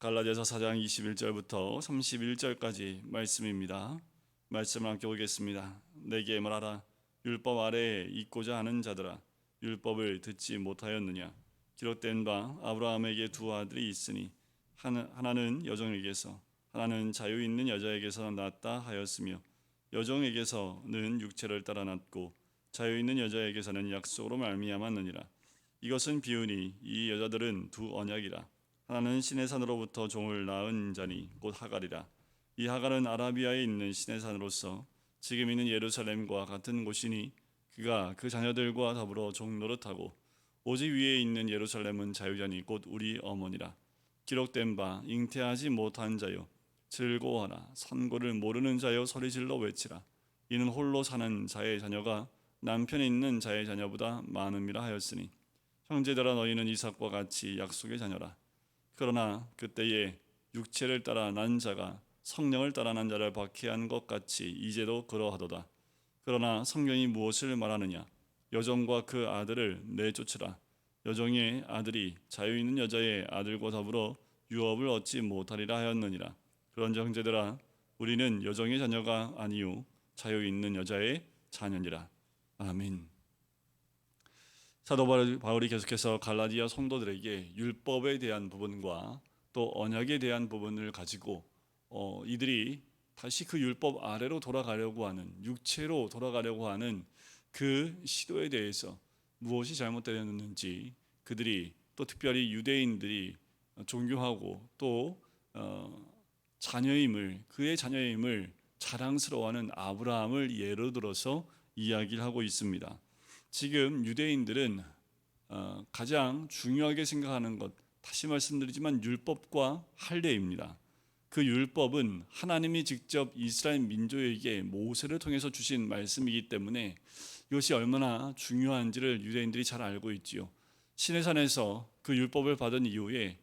갈라디아서 4장 21절부터 31절까지 말씀입니다. 말씀을 함께 보겠습니다. 내게 말하라. 율법 아래에 있고자 하는 자들아, 율법을 듣지 못하였느냐? 기록된 바 아브라함에게 두 아들이 있으니 하나는 여종에게서 하나는 자유 있는 여자에게서 낳았다 하였으며, 여종에게서는 육체를 따라 낳고 자유 있는 여자에게서는 약속으로 말미암았느니라. 이것은 비유니 이 여자들은 두 언약이라. 하나는 시내산으로부터 종을 낳은 자니 곧 하갈이라. 이 하갈은 아라비아에 있는 시내산으로서 지금 있는 예루살렘과 같은 곳이니 그가 그 자녀들과 더불어 종 노릇하고, 오직 위에 있는 예루살렘은 자유자니 곧 우리 어머니라. 기록된 바 잉태하지 못한 자여 즐거워하라. 선고를 모르는 자여 소리질러 외치라. 이는 홀로 사는 자의 자녀가 남편이 있는 자의 자녀보다 많음이라 하였으니, 형제들아 너희는 이삭과 같이 약속의 자녀라. 그러나 그때에 육체를 따라 난 자가 성령을 따라 난 자를 박해한 것 같이 이제도 그러하도다. 그러나 성경이 무엇을 말하느냐? 여종과 그 아들을 내쫓으라. 여종의 아들이 자유 있는 여자의 아들과 더불어 유업을 얻지 못하리라 하였느니라. 그런즉 형제들아, 우리는 여종의 자녀가 아니요 자유 있는 여자의 자녀니라. 아멘. 사도 바울이 계속해서 갈라디아 성도들에게 율법에 대한 부분과 또 언약에 대한 부분을 가지고 이들이 다시 그 율법 아래로 돌아가려고 하는, 육체로 돌아가려고 하는 그 시도에 대해서 무엇이 잘못되었는지, 그들이 또 특별히 유대인들이 존경하고 또 그의 자녀임을 자랑스러워하는 아브라함을 예로 들어서 이야기를 하고 있습니다. 지금 유대인들은 가장 중요하게 생각하는 것, 다시 말씀드리지만 율법과 할례입니다. 그 율법은 하나님이 직접 이스라엘 민족에게 모세를 통해서 주신 말씀이기 때문에 이것이 얼마나 중요한지를 유대인들이 잘 알고 있지요. 시내산에서 그 율법을 받은 이후에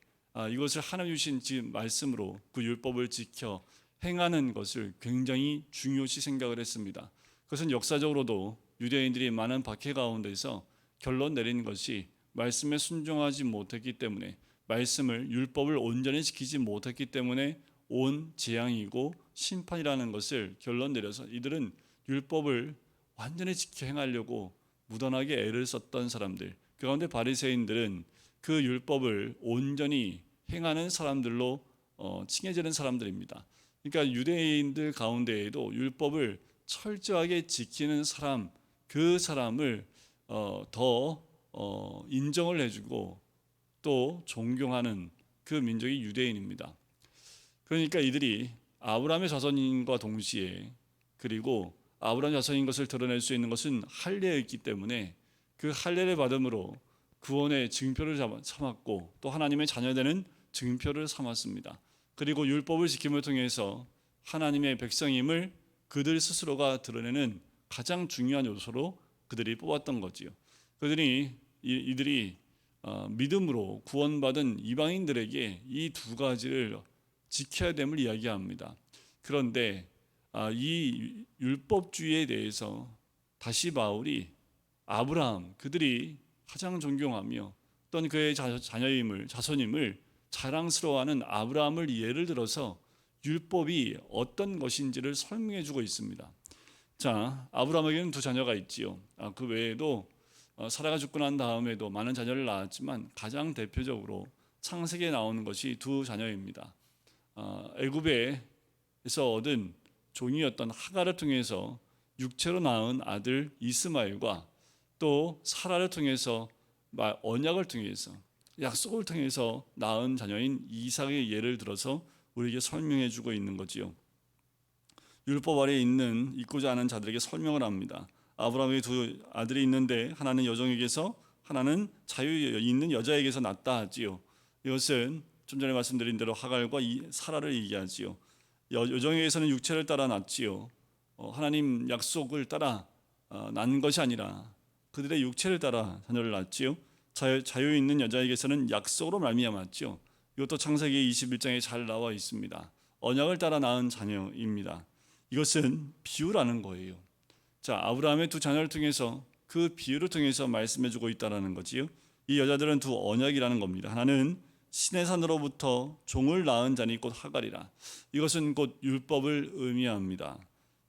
이것을 하나님 주신 말씀으로 그 율법을 지켜 행하는 것을 굉장히 중요시 생각을 했습니다. 그것은 역사적으로도 유대인들이 많은 박해 가운데서 결론 내린 것이 말씀에 순종하지 못했기 때문에, 말씀을 율법을 온전히 지키지 못했기 때문에 온 재앙이고 심판이라는 것을 결론 내려서 이들은 율법을 완전히 지켜 행하려고 무던하게 애를 썼던 사람들, 그 가운데 바리새인들은 그 율법을 온전히 행하는 사람들로 칭해지는 사람들입니다. 그러니까 유대인들 가운데에도 율법을 철저하게 지키는 사람, 그 사람을 더 인정을 해주고 또 존경하는 그 민족이 유대인입니다. 그러니까 이들이 아브라함의 자손인과 동시에, 그리고 아브라함 자손인 것을 드러낼 수 있는 것은 할례였기 때문에 그 할례를 받음으로 구원의 증표를 삼았고 또 하나님의 자녀되는 증표를 삼았습니다. 그리고 율법을 지킴을 통해서 하나님의 백성임을 그들 스스로가 드러내는 가장 중요한 요소로 그들이 뽑았던 거지요. 이들이 믿음으로 구원받은 이방인들에게 이 두 가지를 지켜야 됨을 이야기합니다. 그런데 이 율법주의에 대해서 다시 바울이 아브라함, 그들이 가장 존경하며 또는 그의 자손임을 자랑스러워하는 아브라함을 예를 들어서 율법이 어떤 것인지를 설명해 주고 있습니다. 자, 아브라함에게는 두 자녀가 있지요. 그 외에도 사라가 죽고 난 다음에도 많은 자녀를 낳았지만 가장 대표적으로 창세기에 나오는 것이 두 자녀입니다. 애굽에서 얻은 종이었던 하갈을 통해서 육체로 낳은 아들 이스마엘과 또 사라를 통해서 언약을 통해서 약속을 통해서 낳은 자녀인 이삭의 예를 들어서 우리에게 설명해 주고 있는 거지요. 율법 아래에 있고자 하는 자들에게 설명을 합니다. 아브라함의 두 아들이 있는데 하나는 여종에게서 하나는 자유 있는 여자에게서 낳았다 하지요. 이것은 좀 전에 말씀드린 대로 하갈과 사라를 얘기하지요. 여종에게서는 육체를 따라 낳지요. 하나님 약속을 따라 난 것이 아니라 그들의 육체를 따라 자녀를 낳지요. 자유 있는 여자에게서는 약속으로 말미암았지요. 이것도 창세기 21장에 잘 나와 있습니다. 언약을 따라 낳은 자녀입니다. 이것은 비유라는 거예요. 자, 아브라함의 두 자녀를 통해서 그 비유를 통해서 말씀해주고 있다는 거지요. 이 여자들은 두 언약이라는 겁니다. 하나는 신의 산으로부터 종을 낳은 자니 곧 하갈이라. 이것은 곧 율법을 의미합니다.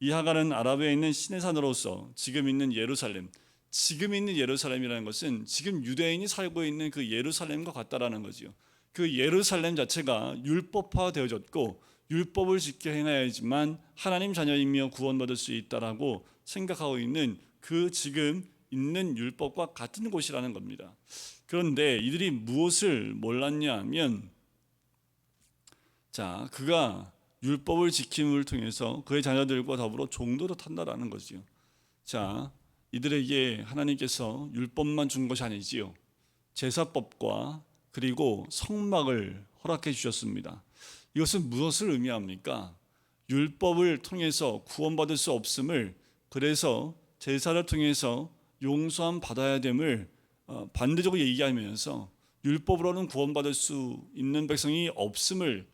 이 하갈은 아라비아에 있는 신의 산으로서 지금 있는 예루살렘이라는 것은 지금 유대인이 살고 있는 그 예루살렘과 같다라는 거지요. 그 예루살렘 자체가 율법화되어졌고 율법을 지켜 행해야지만 하나님 자녀이며 구원받을 수 있다라고 생각하고 있는 그 지금 있는 율법과 같은 곳이라는 겁니다. 그런데 이들이 무엇을 몰랐냐 하면, 자, 그가 율법을 지킴을 통해서 그의 자녀들과 더불어 종도로 탄다라는 거지요. 자, 이들에게 하나님께서 율법만 준 것이 아니지요. 제사법과 그리고 성막을 허락해 주셨습니다. 이것은 무엇을 의미합니까? 율법을 통해서 구원받을 수 없음을, 그래서 제사를 통해서 용서함 받아야 됨을 반대적으로 얘기하면서 율법으로는 구원받을 수 있는 백성이 없음을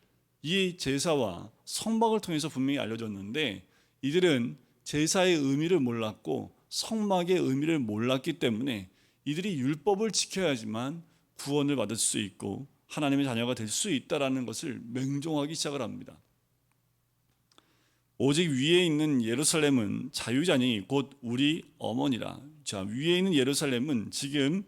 이 제사와 성막을 통해서 분명히 알려줬는데, 이들은 제사의 의미를 몰랐고 성막의 의미를 몰랐기 때문에 이들이 율법을 지켜야지만 구원을 받을 수 있고 하나님의 자녀가 될 수 있다라는 것을 맹종하기 시작을 합니다. 오직 위에 있는 예루살렘은 자유자니 곧 우리 어머니라. 자, 위에 있는 예루살렘은 지금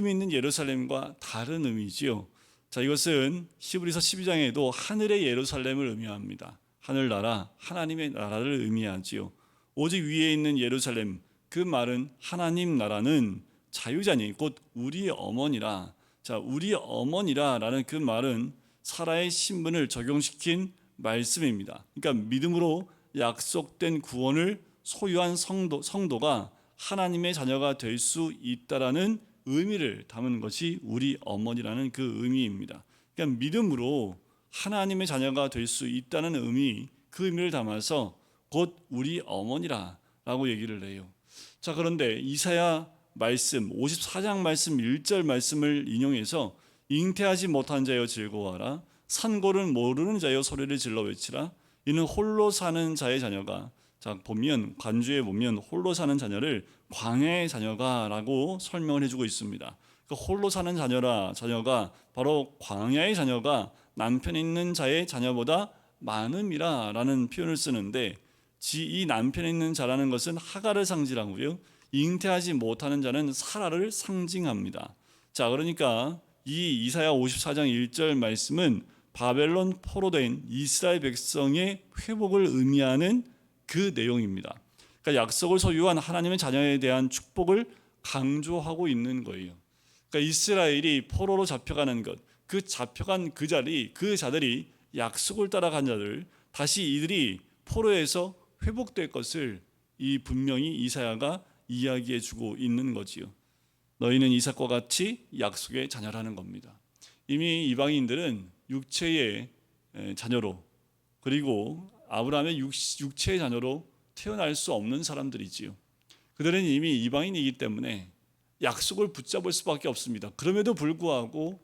있는 예루살렘과 다른 의미지요. 자, 이것은 히브리서 12장에도 하늘의 예루살렘을 의미합니다. 하늘나라, 하나님의 나라를 의미하지요. 오직 위에 있는 예루살렘, 그 말은 하나님 나라는 자유자니 곧 우리 어머니라. 자, 우리 어머니라라는 그 말은 사라의 신분을 적용시킨 말씀입니다. 그러니까 믿음으로 약속된 구원을 소유한 성도가 하나님의 자녀가 될 수 있다라는 의미를 담은 것이 우리 어머니라는 그 의미입니다. 그러니까 믿음으로 하나님의 자녀가 될 수 있다는 의미, 그 의미를 담아서 곧 우리 어머니라라고 얘기를 해요. 자, 그런데 이사야 말씀 54장 말씀 1절 말씀을 인용해서 잉태하지 못한 자여 즐거워하라, 산고를 모르는 자여 소리를 질러 외치라. 이는 홀로 사는 자의 자녀가, 자, 보면 관주에 보면 홀로 사는 자녀를 광야의 자녀가라고 설명을 해주고 있습니다. 그 홀로 사는 자녀가 바로 광야의 자녀가 남편 있는 자의 자녀보다 많음이라라는 표현을 쓰는데, 이 남편 있는 자라는 것은 하갈을 상징하고요, 잉태하지 못하는 자는 사라를 상징합니다. 자, 그러니까 이 이사야 54장 1절 말씀은 바벨론 포로된 이스라엘 백성의 회복을 의미하는 그 내용입니다. 그러니까 약속을 소유한 하나님의 자녀에 대한 축복을 강조하고 있는 거예요. 그러니까 이스라엘이 포로로 잡혀가는 것, 그 잡혀간 그 자들이 약속을 따라간 자들, 다시 이들이 포로에서 회복될 것을 이 분명히 이사야가 이야기해주고 있는 거지요. 너희는 이삭과 같이 약속의 자녀라는 겁니다. 이미 이방인들은 육체의 자녀로, 그리고 아브라함의 육체의 자녀로 태어날 수 없는 사람들이지요. 그들은 이미 이방인이기 때문에 약속을 붙잡을 수밖에 없습니다. 그럼에도 불구하고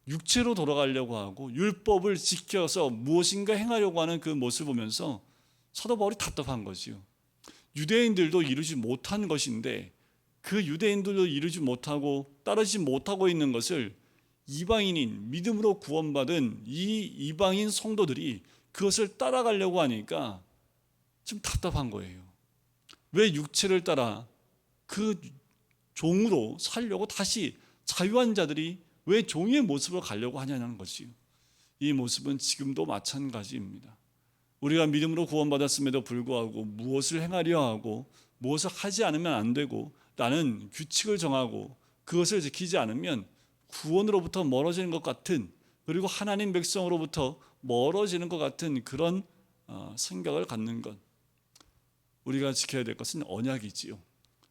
육체로 돌아가려고 하고 율법을 지켜서 무엇인가 행하려고 하는 그 모습을 보면서 사도 바울이 답답한 거지요. 유대인들도 이루지 못한 것인데 그 유대인들도 이루지 못하고 따르지 못하고 있는 것을 이방인인 믿음으로 구원받은 이 이방인 성도들이 그것을 따라가려고 하니까 좀 답답한 거예요. 왜 육체를 따라 그 종으로 살려고 다시 자유한 자들이 왜 종의 모습으로 가려고 하냐는 것이요. 이 모습은 지금도 마찬가지입니다. 우리가 믿음으로 구원받았음에도 불구하고 무엇을 행하려 하고 무엇을 하지 않으면 안 되고 나는 규칙을 정하고 그것을 지키지 않으면 구원으로부터 멀어지는 것 같은, 그리고 하나님 백성으로부터 멀어지는 것 같은 그런 생각을 갖는 것. 우리가 지켜야 될 것은 언약이지요.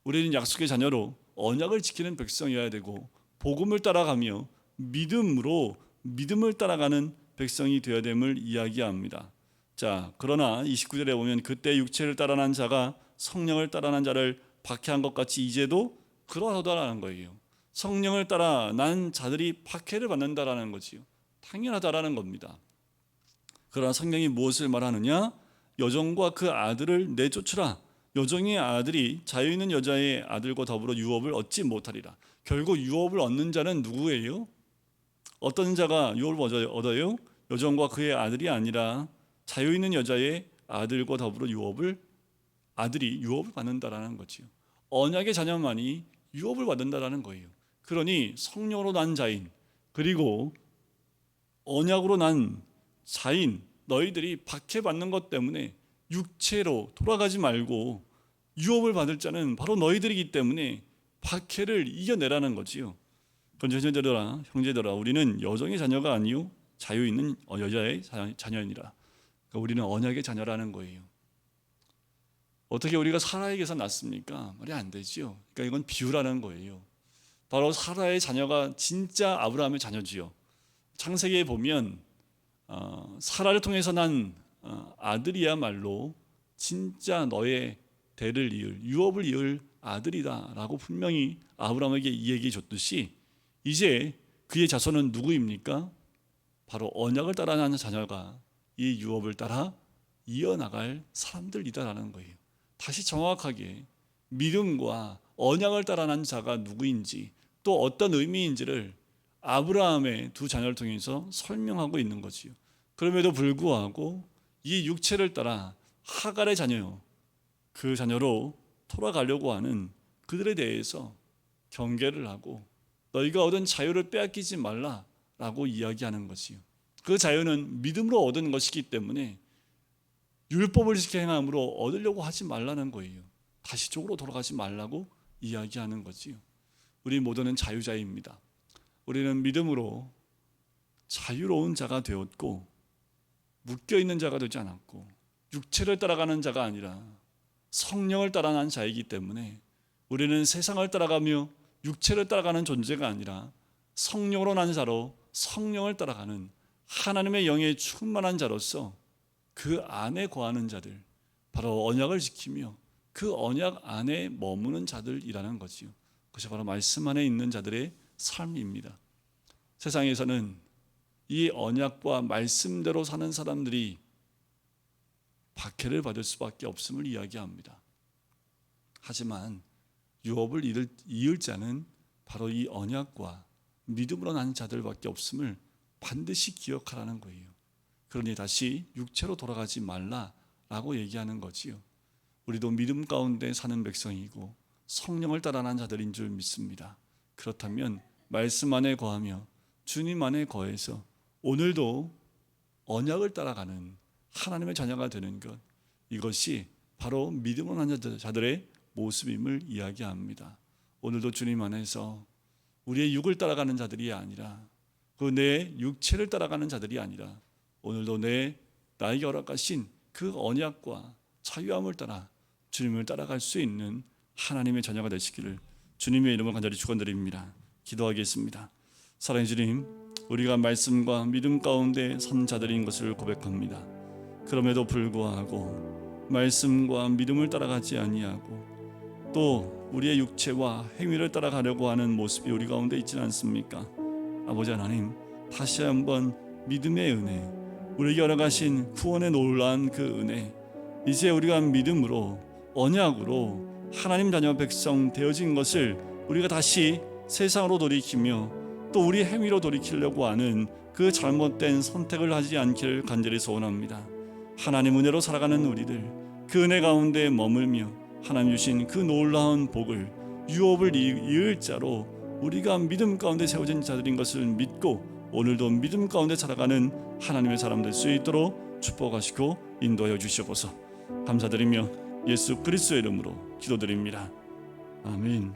우리는 약속의 자녀로 언약을 지키는 백성이어야 되고 복음을 따라가며 믿음을 따라가는 백성이 되어야 됨을 이야기합니다. 자, 그러나 29절에 보면 그때 육체를 따라난 자가 성령을 따라난 자를 박해한 것 같이 이제도 그러하다라는 거예요. 성령을 따라 난 자들이 박해를 받는다라는 거지요. 당연하다라는 겁니다. 그러나 성경이 무엇을 말하느냐? 여종과 그 아들을 내쫓으라. 여종의 아들이 자유 있는 여자의 아들과 더불어 유업을 얻지 못하리라. 결국 유업을 얻는 자는 누구예요? 어떤 자가 유업을 얻어요? 여종과 그의 아들이 아니라 자유 있는 여자의 아들과 더불어 아들이 유업을 받는다라는 거지요. 언약의 자녀만이 유업을 받는다라는 거예요. 그러니 성령으로 난 자인 그리고 언약으로 난 자인 너희들이 박해받는 것 때문에 육체로 돌아가지 말고 유업을 받을 자는 바로 너희들이기 때문에 박해를 이겨내라는 거지요. 그런데 형제들아 우리는 여종의 자녀가 아니요 자유 있는 여자의 자녀이니라. 그러니까 우리는 언약의 자녀라는 거예요. 어떻게 우리가 사라에게서 났습니까? 말이 안 되지요. 그러니까 이건 비유라는 거예요. 바로 사라의 자녀가 진짜 아브라함의 자녀지요. 창세기에 보면 사라를 통해서 난 아들이야말로 진짜 너의 대를 이을 유업을 이을 아들이다라고 분명히 아브라함에게 이 얘기 줬듯이 이제 그의 자손은 누구입니까? 바로 언약을 따라 난 자녀가 이 유업을 따라 이어나갈 사람들이다라는 거예요. 다시 정확하게 믿음과 언약을 따라 난 자가 누구인지 또 어떤 의미인지를 아브라함의 두 자녀를 통해서 설명하고 있는 거지요. 그럼에도 불구하고 이 육체를 따라 하갈의 자녀요, 그 자녀로 돌아가려고 하는 그들에 대해서 경계를 하고 너희가 얻은 자유를 빼앗기지 말라라고 이야기하는 것이요. 그 자유는 믿음으로 얻은 것이기 때문에 율법을 지켜 행함으로 얻으려고 하지 말라는 거예요. 다시 쪽으로 돌아가지 말라고 이야기하는 거지요. 우리 모두는 자유자입니다. 우리는 믿음으로 자유로운 자가 되었고 묶여있는 자가 되지 않았고 육체를 따라가는 자가 아니라 성령을 따라가는 자이기 때문에 우리는 세상을 따라가며 육체를 따라가는 존재가 아니라 성령으로 난 자로 성령을 따라가는 하나님의 영에 충만한 자로서 그 안에 거하는 자들, 바로 언약을 지키며 그 언약 안에 머무는 자들이라는 거지요. 그것이 바로 말씀 안에 있는 자들의 삶입니다. 세상에서는 이 언약과 말씀대로 사는 사람들이 박해를 받을 수밖에 없음을 이야기합니다. 하지만 유업을 이을 자는 바로 이 언약과 믿음으로 난 자들밖에 없음을 반드시 기억하라는 거예요. 그러니 다시 육체로 돌아가지 말라라고 얘기하는 거지요. 우리도 믿음 가운데 사는 백성이고 성령을 따라 난 자들인 줄 믿습니다. 그렇다면 말씀 안에 거하며 주님 안에 거해서 오늘도 언약을 따라가는 하나님의 자녀가 되는 것, 이것이 바로 믿음으로 난 자들의 모습임을 이야기합니다. 오늘도 주님 안에서 우리의 육을 따라가는 자들이 아니라 그 내 육체를 따라가는 자들이 아니라 오늘도 나에게 허락하신 그 언약과 자유함을 따라 주님을 따라갈 수 있는 하나님의 자녀가 되시기를 주님의 이름으로 간절히 축원드립니다. 기도하겠습니다. 사랑의 주님, 우리가 말씀과 믿음 가운데 선 자들인 것을 고백합니다. 그럼에도 불구하고 말씀과 믿음을 따라가지 아니하고 또 우리의 육체와 행위를 따라가려고 하는 모습이 우리 가운데 있지는 않습니까? 아버지 하나님, 다시 한번 믿음의 은혜, 우리에게 허락하신 구원의 놀라운 그 은혜, 이제 우리가 믿음으로 언약으로 하나님 자녀 백성 되어진 것을 우리가 다시 세상으로 돌이키며 또 우리 행위로 돌이키려고 하는 그 잘못된 선택을 하지 않기를 간절히 소원합니다. 하나님 은혜로 살아가는 우리들, 그 은혜 가운데 머물며 하나님 주신 그 놀라운 복을 유업을 이을 자로 우리가 믿음 가운데 세워진 자들인 것을 믿고 오늘도 믿음 가운데 살아가는 하나님의 사람 될 수 있도록 축복하시고 인도하여 주시옵소서. 감사드리며 예수 그리스도의 이름으로 기도드립니다. 아멘.